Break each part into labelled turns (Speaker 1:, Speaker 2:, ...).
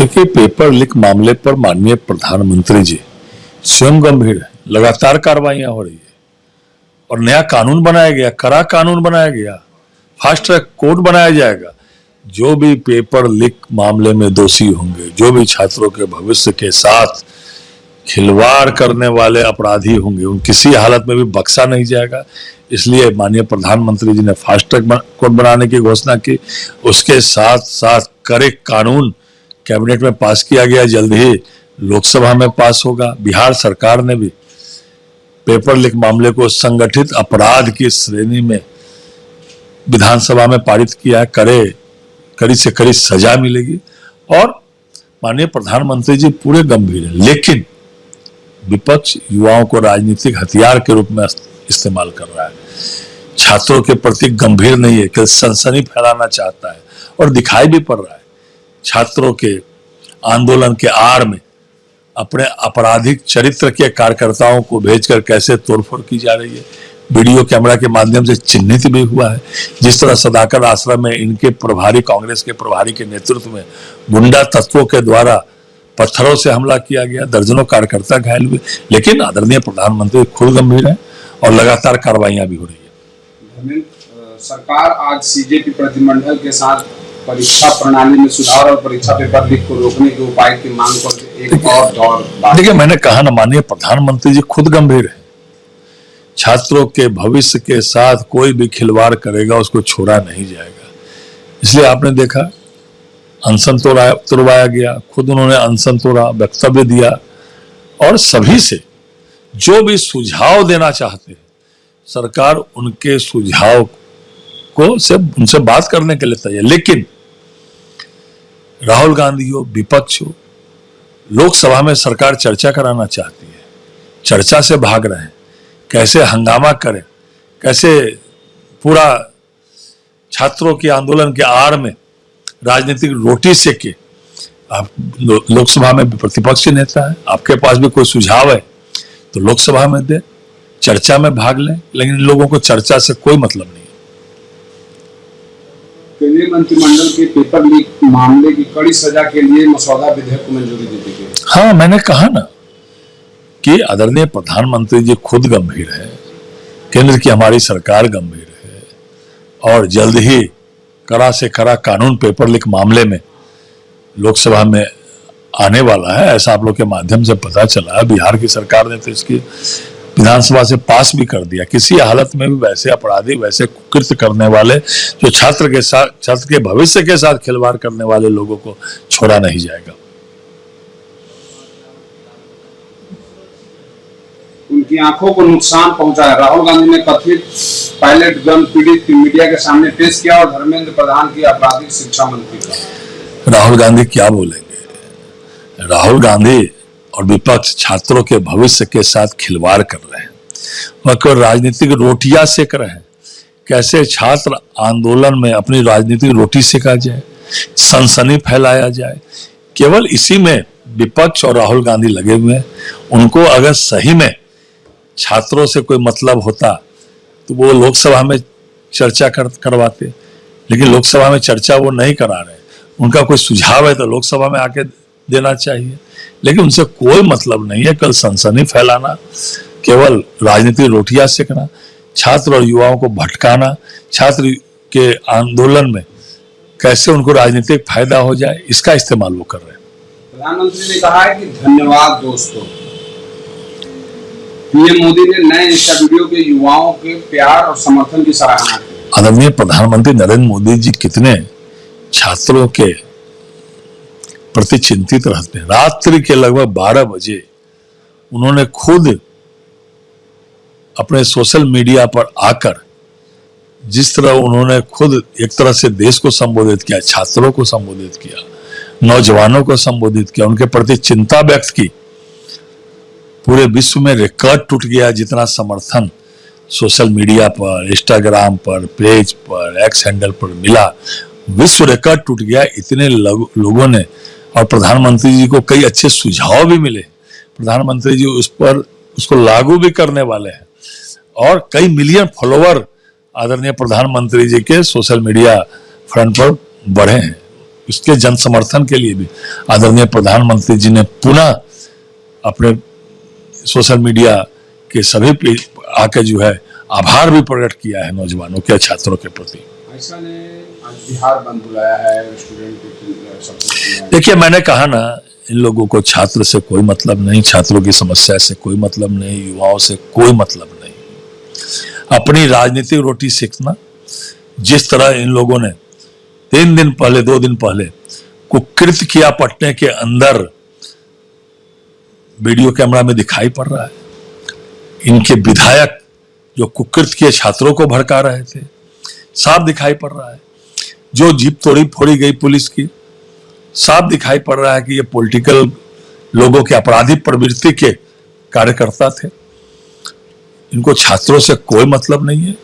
Speaker 1: देखिए, paper leak मामले पर माननीय प्रधानमंत्री जी स्वयं गंभीर है। लगातार कार्रवाइयां हो रही है और नया कानून बनाया गया, कड़ा कानून बनाया गया, फास्ट ट्रैक कोर्ट बनाया जाएगा। जो भी पेपर लीक मामले में दोषी होंगे, जो भी छात्रों के भविष्य के साथ खिलवाड़ करने वाले अपराधी होंगे, उन किसी हालत में भी बख्शा नहीं जाएगा। इसलिए माननीय प्रधानमंत्री जी ने फास्ट ट्रैक कोर्ट बनाने की घोषणा की। उसके साथ साथ कड़े कानून कैबिनेट में पास किया गया, जल्द ही लोकसभा में पास होगा। बिहार सरकार ने भी पेपर लीक मामले को संगठित अपराध की श्रेणी में विधानसभा में पारित किया है। कड़ी से कड़ी सजा मिलेगी और माननीय प्रधानमंत्री जी पूरे गंभीर हैं, लेकिन विपक्ष युवाओं को राजनीतिक हथियार के रूप में इस्तेमाल कर रहा है। छात्रों के प्रति गंभीर नहीं है, कि सनसनी फैलाना चाहता है और दिखाई भी पड़ रहा है। छात्रों के आंदोलन के आड़ में अपने आपराधिक चरित्र के कार्यकर्ताओं को भेजकर कैसे तोड़फोड़ की जा रही है, वीडियो कैमरा के माध्यम से चिन्हित भी हुआ है। जिस तरह सदाकत आश्रम में इनके प्रभारी, कांग्रेस के प्रभारी के नेतृत्व में गुंडा तत्वों के द्वारा पत्थरों से हमला किया गया, दर्जनों कार्यकर्ता घायल हुए, लेकिन आदरणीय प्रधानमंत्री खुद गंभीर है और लगातार कार्रवाइयां भी हो रही है।
Speaker 2: सरकार आज सीजेपी प्रतिनिधिमंडल के साथ परीक्षा प्रणाली में सुधार और परीक्षा पेपर लीक को रोकने के उपाय की मांग करते एक और दौर।
Speaker 1: देखिए, मैंने कहा ना, माननीय प्रधानमंत्री जी खुद गंभीर है। छात्रों के भविष्य के साथ कोई भी खिलवाड़ करेगा उसको छोड़ा नहीं जाएगा। इसलिए आपने देखा अनशन तोड़वाया गया, खुद उन्होंने अनशन तोड़ा, वक्तव्य दिया और सभी से जो भी सुझाव देना चाहते हैं सरकार उनके सुझाव को से उनसे बात करने के लिए तैयार। लेकिन राहुल गांधी हो, विपक्ष हो, लोकसभा में सरकार चर्चा कराना चाहती है, चर्चा से भाग रहे हैं। कैसे हंगामा करें, कैसे पूरा छात्रों के आंदोलन के आड़ में राजनीतिक रोटी सेके। आप लोकसभा में प्रतिपक्ष नेता है, आपके पास भी कोई सुझाव है तो लोकसभा में दे, चर्चा में भाग लें, लेकिन लोगों को चर्चा से कोई मतलब नहीं है।
Speaker 2: केंद्रीय मंत्रिमंडल के पेपर लीक मामले की कड़ी सजा के लिए मसौदा विधेयक को मंजूरी दे दी गई।
Speaker 1: हाँ, मैंने कहा ना कि आदरणीय प्रधानमंत्री जी खुद गंभीर है, केंद्र की हमारी सरकार गंभीर है और जल्द ही कड़ा से कड़ा कानून पेपर लीक मामले में लोकसभा में आने वाला है। ऐसा आप लोग के माध्यम से पता चला है। बिहार की सरकार ने तो इसकी विधानसभा से पास भी कर दिया। किसी हालत में भी वैसे अपराधी, वैसे कुकृत्य करने वाले, जो छात्र के भविष्य के साथ खिलवाड़ करने वाले लोगों को छोड़ा नहीं जाएगा।
Speaker 2: उनकी आंखों को नुकसान पहुंचा है। राहुल गांधी ने कथित पायलट गन पीड़ित मीडिया के सामने पेश किया और धर्मेंद्र प्रधान की आपराधिक शिक्षा मंत्री का।
Speaker 1: राहुल गांधी क्या बोलेंगे? राहुल गांधी और विपक्ष छात्रों के भविष्य के साथ खिलवाड़ कर रहे हैं, वह राजनीतिक रोटियां सेक रहे हैं। कैसे छात्र आंदोलन में अपनी राजनीतिक रोटी सेका जाए, सनसनी फैलाया जाए, केवल इसी में विपक्ष और राहुल गांधी लगे हुए हैं। उनको अगर सही में छात्रों से कोई मतलब होता तो वो लोकसभा में चर्चा करवाते, लेकिन लोकसभा में चर्चा वो नहीं करा रहे। उनका कोई सुझाव है तो लोकसभा में आके देना चाहिए, लेकिन उनसे कोई मतलब नहीं है। कल सनसनी फैलाना, केवल राजनीतिक रोटियां सेकना, छात्र और युवाओं को भटकाना, छात्र के आंदोलन में कैसे उनको राजनीतिक फायदा हो जाए, इसका इस्तेमाल वो कर रहे हैं।
Speaker 2: प्रधानमंत्री ने कहा है कि धन्यवाद दोस्तों। पीएम मोदी ने नए इंस्टा वीडियो के युवाओं के प्यार और समर्थन की सराहना की।
Speaker 1: आदरणीय प्रधानमंत्री नरेंद्र मोदी जी कितने छात्रों के प्रति चिंतित रहते हैं। रात्रि के लगभग 12 बजे उन्होंने खुद अपने सोशल मीडिया पर आकर जिस तरह उन्होंने खुद एक तरह से देश को संबोधित किया, छात्रों को संबोधित किया, नौजवानों को संबोधित किया, उनके प्रति चिंता व्यक्त की, पूरे विश्व में रिकॉर्ड टूट गया। जितना समर्थन सोशल मीडिया पर, इंस्टाग्राम पर, पेज पर, एक्स हैंडल पर मिला, विश्व रिकॉर्ड टूट गया। इतने लोगों ने, और प्रधानमंत्री जी को कई अच्छे सुझाव भी मिले। प्रधानमंत्री जी उसको लागू भी करने वाले हैं और कई मिलियन फॉलोवर आदरणीय प्रधानमंत्री जी के सोशल मीडिया फ्रंट पर बढ़े हैं। उसके जन समर्थन के लिए भी आदरणीय प्रधानमंत्री जी ने पुनः अपने सोशल मीडिया के सभी पे आके जो है आभार भी प्रकट किया है नौजवानों के, छात्रों के प्रति।
Speaker 2: ऐसा ने आज बिहार बंद बुलाया है, स्टूडेंट को सब।
Speaker 1: देखिए, मैंने कहा ना, इन लोगों को छात्र से कोई मतलब नहीं, छात्रों की समस्या से कोई मतलब नहीं, युवाओं से कोई मतलब नहीं। अपनी राजनीतिक रोटी सीखना, जिस तरह इन लोगों ने 2 दिन पहले कुकृत्य किया पटने के अंदर, वीडियो कैमरा में दिखाई पड़ रहा है। इनके विधायक जो कुकृत्य किए छात्रों को भड़का रहे थे, साफ दिखाई पड़ रहा है। जो जीप फोड़ी गई पुलिस की, साफ दिखाई पड़ रहा है कि ये पॉलिटिकल लोगों के आपराधिक प्रवृत्ति के कार्यकर्ता थे। इनको छात्रों से कोई मतलब नहीं है,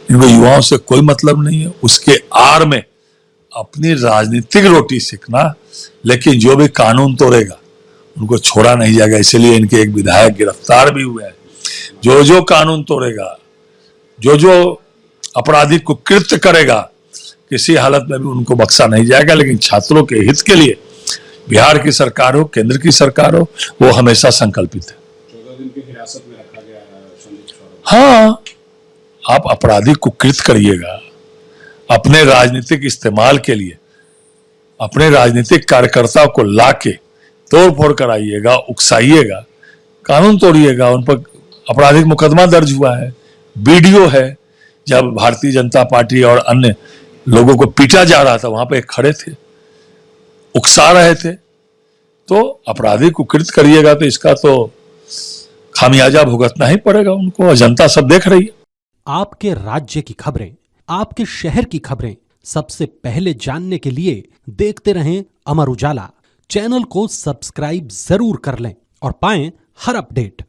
Speaker 1: इनको युवाओं से कोई मतलब नहीं है। उसके आड़ में अपनी राजनीतिक रोटी सीखना, लेकिन जो भी कानून तोड़ेगा उनको छोड़ा नहीं जाएगा। इसलिए इनके एक विधायक गिरफ्तार भी हुए हैं। जो कानून तोड़ेगा, जो आपराधिक कुकृत्य करेगा, किसी हालत में भी उनको बख्शा नहीं जाएगा। लेकिन छात्रों के हित के लिए बिहार की सरकार हो, केंद्र की सरकार हो, वो हमेशा संकल्पित है।
Speaker 2: 14 दिन की हिरासत में रखा गया है संदीप सौरभ।
Speaker 1: हाँ, आप आपराधिक कुकृत्य करिएगा अपने राजनीतिक इस्तेमाल के लिए, अपने राजनीतिक कार्यकर्ताओं को लाके तोड़ फोड़ कराइएगा, उकसाइएगा, कानून तोड़िएगा। उन पर आपराधिक मुकदमा दर्ज हुआ है, वीडियो है। जब भारतीय जनता पार्टी और अन्य लोगों को पीटा जा रहा था, वहां पे खड़े थे, उकसा रहे थे। तो आपराधिक कुकृत्य करिएगा तो इसका तो खामियाजा भुगतना ही पड़ेगा उनको, और जनता सब देख रही है।
Speaker 3: आपके राज्य की खबरें, आपके शहर की खबरें सबसे पहले जानने के लिए देखते रहें अमर उजाला। चैनल को सब्सक्राइब जरूर कर लें और पाएं हर अपडेट।